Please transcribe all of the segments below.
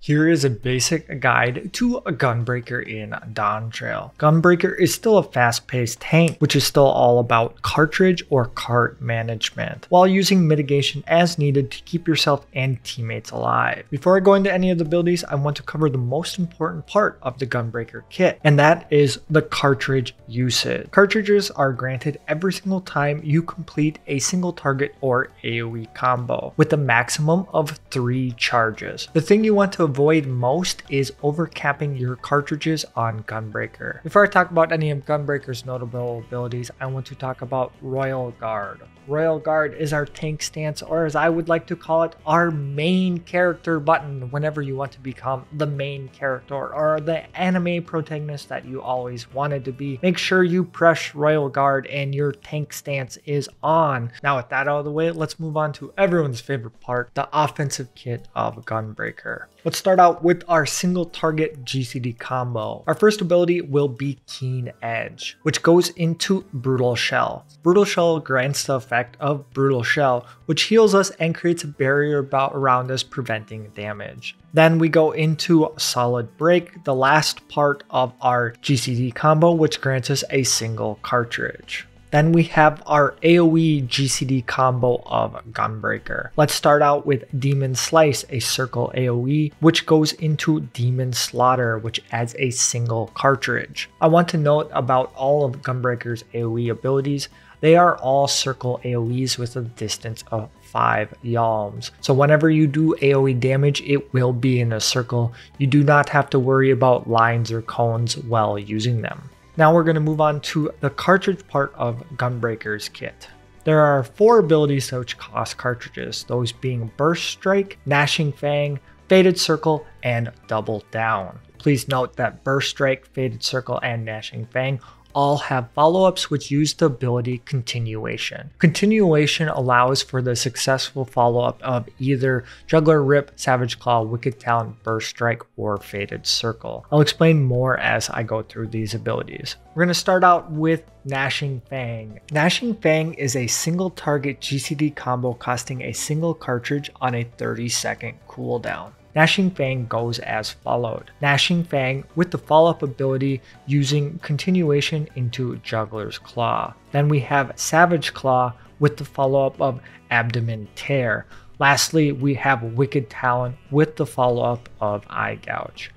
Here is a basic guide to a Gunbreaker in Dawntrail. Gunbreaker is still a fast-paced tank, which is still all about cartridge or cart management, while using mitigation as needed to keep yourself and teammates alive. Before I go into any of the abilities, I want to cover the most important part of the Gunbreaker kit, and that is the cartridge usage. Cartridges are granted every single time you complete a single target or AoE combo, with a maximum of 3 charges. The thing you want to avoid most is overcapping your cartridges on Gunbreaker. Before I talk about any of Gunbreaker's notable abilities, I want to talk about Royal Guard. Royal Guard is our tank stance, or as I would like to call it, our main character button whenever you want to become the main character or the anime protagonist that you always wanted to be. Make sure you press Royal Guard and your tank stance is on. Now with that out of the way, let's move on to everyone's favorite part, the offensive kit of Gunbreaker. Let's start out with our single target GCD combo. Our first ability will be Keen Edge, which goes into Brutal Shell. Brutal Shell grants the effect of Brutal Shell, which heals us and creates a barrier around us, preventing damage. Then we go into Solid Break, the last part of our GCD combo, which grants us a single cartridge. Then we have our AoE GCD combo of Gunbreaker. Let's start out with Demon Slice, a circle AoE, which goes into Demon Slaughter, which adds a single cartridge. I want to note about all of Gunbreaker's AoE abilities. They are all circle AoEs with a distance of 5 yalms. So whenever you do AoE damage, it will be in a circle. You do not have to worry about lines or cones while using them. Now we're going to move on to the cartridge part of Gunbreaker's kit. There are 4 abilities which cost cartridges, those being Burst Strike, Gnashing Fang, Faded Circle, and Double Down. Please note that Burst Strike, Faded Circle, and Gnashing Fang all have follow-ups which use the ability Continuation. Continuation allows for the successful follow-up of either Juggler Rip, Savage Claw, Wicked Talon, Burst Strike, or Faded Circle. I'll explain more as I go through these abilities. We're going to start out with Gnashing Fang. Gnashing Fang is a single target GCD combo costing a single cartridge on a 30-second cooldown. Gnashing Fang goes as followed. Gnashing Fang with the follow-up ability using Continuation into Juggler's Claw. Then we have Savage Claw with the follow-up of Abdomen Tear. Lastly, we have Wicked Talon with the follow-up of Eye Gouge.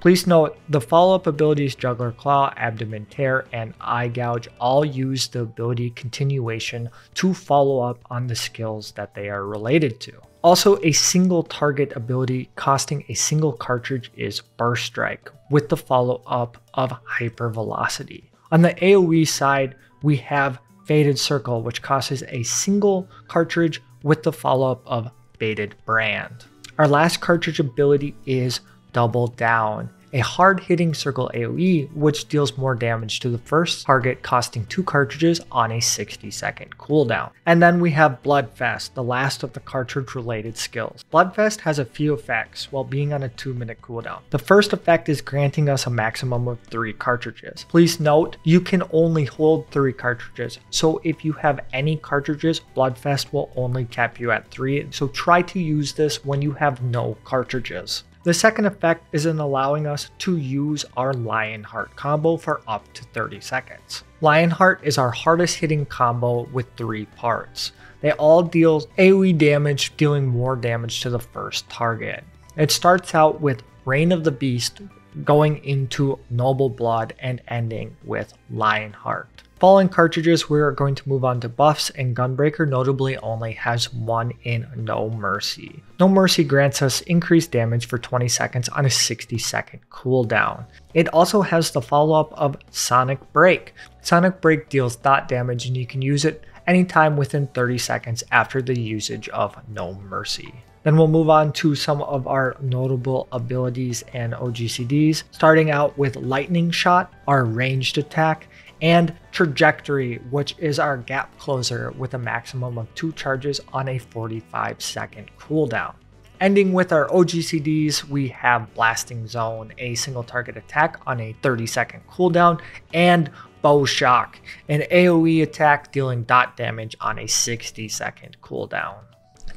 Please note, the follow-up abilities Juggler Claw, Abdomen Tear, and Eye Gouge all use the ability Continuation to follow up on the skills that they are related to. Also, a single target ability costing a single cartridge is Burst Strike with the follow-up of Hyper Velocity. On the AoE side, we have Faded Circle, which costs a single cartridge with the follow-up of Faded Brand. Our last cartridge ability is Double Down, a hard-hitting circle AoE which deals more damage to the first target, costing 2 cartridges on a 60-second cooldown. And then we have Bloodfest, the last of the cartridge-related skills. Bloodfest has a few effects while being on a 2-minute cooldown. The first effect is granting us a maximum of 3 cartridges. Please note, you can only hold 3 cartridges, so if you have any cartridges, Bloodfest will only cap you at 3, so try to use this when you have no cartridges. The second effect is in allowing us to use our Lionheart combo for up to 30 seconds. Lionheart is our hardest hitting combo with 3 parts. They all deal AoE damage, dealing more damage to the first target. It starts out with Reign of the Beast, going into Noble Blood, and ending with Lionheart. Following cartridges, we are going to move on to buffs, and Gunbreaker notably only has one in No Mercy. No Mercy grants us increased damage for 20 seconds on a 60-second cooldown. It also has the follow-up of Sonic Break. Sonic Break deals dot damage, and you can use it anytime within 30 seconds after the usage of No Mercy. Then we'll move on to some of our notable abilities and OGCDs, starting out with Lightning Shot, our ranged attack, and Trajectory, which is our gap closer with a maximum of 2 charges on a 45-second cooldown. Ending with our OGCDs, we have Blasting Zone, a single target attack on a 30-second cooldown, and Bow Shock, an AoE attack dealing dot damage on a 60-second cooldown.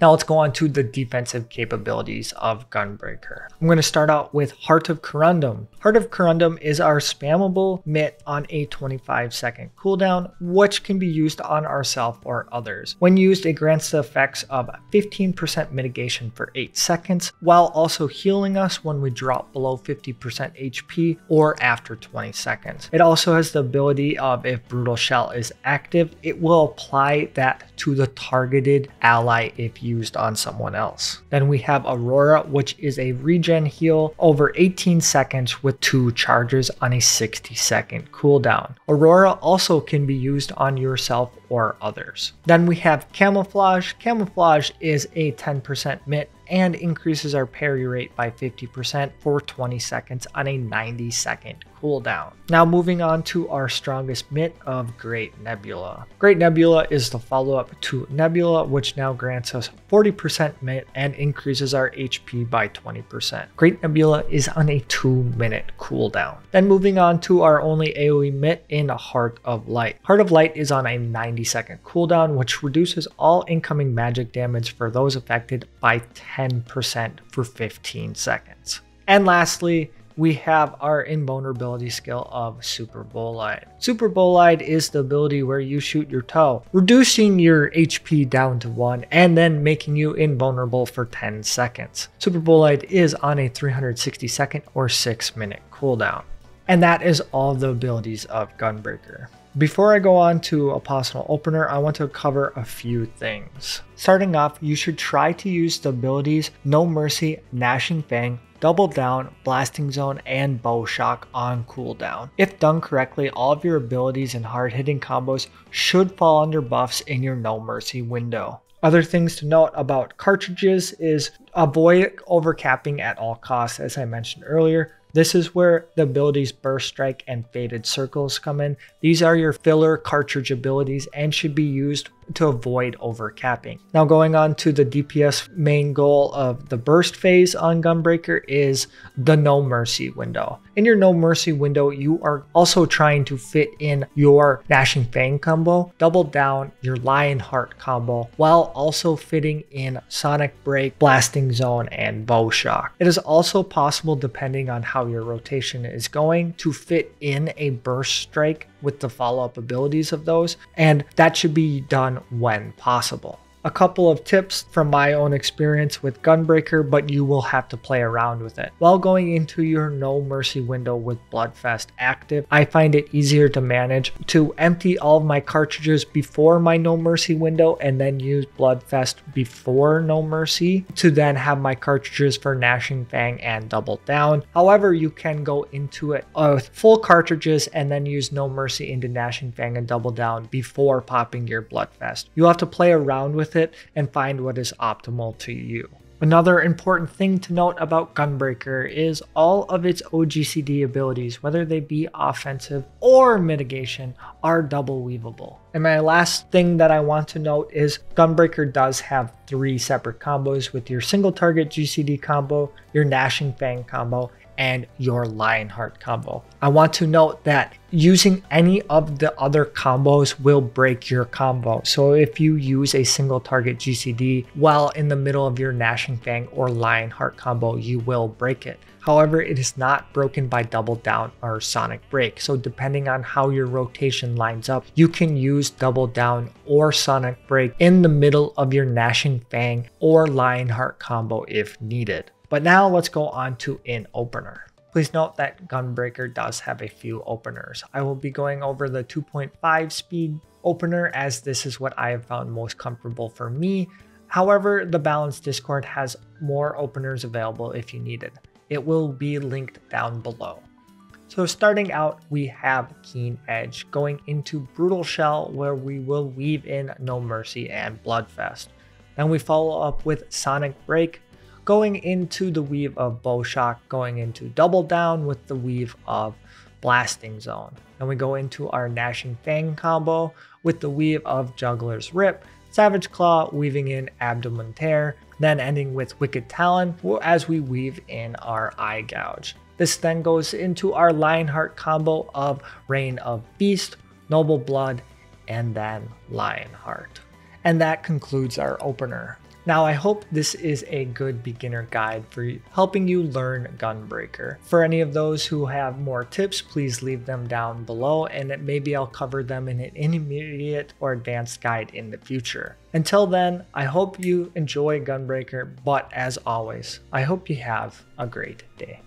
Now let's go on to the defensive capabilities of Gunbreaker. I'm going to start out with Heart of Corundum. Heart of Corundum is our spammable mitt on a 25-second cooldown, which can be used on ourselves or others. When used, it grants the effects of 15% mitigation for 8 seconds, while also healing us when we drop below 50% HP or after 20 seconds. It also has the ability of, if Brutal Shell is active, it will apply that to the targeted ally if used on someone else. Then we have Aurora, which is a regen heal over 18 seconds with 2 charges on a 60-second cooldown. Aurora also can be used on yourself or others. Then we have Camouflage. Camouflage is a 10% mitt and increases our parry rate by 50% for 20 seconds on a 90-second cooldown. Now moving on to our strongest mitt of Great Nebula. Great Nebula is the follow-up to Nebula, which now grants us 40% mitt and increases our HP by 20%. Great Nebula is on a 2-minute cooldown. Then moving on to our only AoE mitt in Heart of Light. Heart of Light is on a 90-second cooldown, which reduces all incoming magic damage for those affected by 10% for 15 seconds. And lastly, we have our invulnerability skill of Super Bolide. Super Bolide is the ability where you shoot your toe, reducing your HP down to 1 and then making you invulnerable for 10 seconds. Super Bolide is on a 360-second or 6-minute cooldown. And that is all the abilities of Gunbreaker. Before I go on to a possible opener, I want to cover a few things. Starting off, you should try to use the abilities No Mercy, Gnashing Fang, Double Down, Blasting Zone, and Bow Shock on cooldown. If done correctly, all of your abilities and hard-hitting combos should fall under buffs in your No Mercy window. Other things to note about cartridges is avoid overcapping at all costs, as I mentioned earlier. This is where the abilities Burst Strike and Faded Circles come in. These are your filler cartridge abilities and should be used to avoid overcapping. Now going on to the DPS main goal of the burst phase on Gunbreaker is the No Mercy window. In your No Mercy window, you are also trying to fit in your Gnashing Fang combo, Double Down, your Lionheart combo, while also fitting in Sonic Break, Blasting Zone, and Bow Shock. It is also possible, depending on how your rotation is going, to fit in a Burst Strike with the follow-up abilities of those, and that should be done when possible. A couple of tips from my own experience with Gunbreaker, but you will have to play around with it. While going into your No Mercy window with Bloodfest active, I find it easier to manage to empty all of my cartridges before my No Mercy window and then use Bloodfest before No Mercy to then have my cartridges for Gnashing Fang and Double Down. However, you can go into it with full cartridges and then use No Mercy into Gnashing Fang and Double Down before popping your Bloodfest. You'll have to play around with it and find what is optimal to you. Another important thing to note about Gunbreaker is all of its OGCD abilities, whether they be offensive or mitigation, are double weavable. And my last thing that I want to note is Gunbreaker does have 3 separate combos with your single target GCD combo, your Gnashing Fang combo, and your Lionheart combo. I want to note that using any of the other combos will break your combo. So if you use a single target GCD while in the middle of your Gnashing Fang or Lionheart combo, you will break it. However, it is not broken by Double Down or Sonic Break. So depending on how your rotation lines up, you can use Double Down or Sonic Break in the middle of your Gnashing Fang or Lionheart combo if needed. But now let's go on to an opener. Please note that Gunbreaker does have a few openers. I will be going over the 2.5 speed opener as this is what I have found most comfortable for me. However, the Balance Discord has more openers available if you need it. It will be linked down below. So starting out, we have Keen Edge going into Brutal Shell, where we will weave in No Mercy and Bloodfest. Then we follow up with Sonic Break, going into the weave of Bow Shock, going into Double Down with the weave of Blasting Zone. Then we go into our Gnashing Fang combo with the weave of Juggler's Rip, Savage Claw weaving in Abdomen Tear, then ending with Wicked Talon as we weave in our Eye Gouge. This then goes into our Lionheart combo of Reign of Beast, Noble Blood, and then Lionheart. And that concludes our opener. Now, I hope this is a good beginner guide for helping you learn Gunbreaker. For any of those who have more tips, please leave them down below and maybe I'll cover them in an intermediate or advanced guide in the future. Until then, I hope you enjoy Gunbreaker, but as always, I hope you have a great day.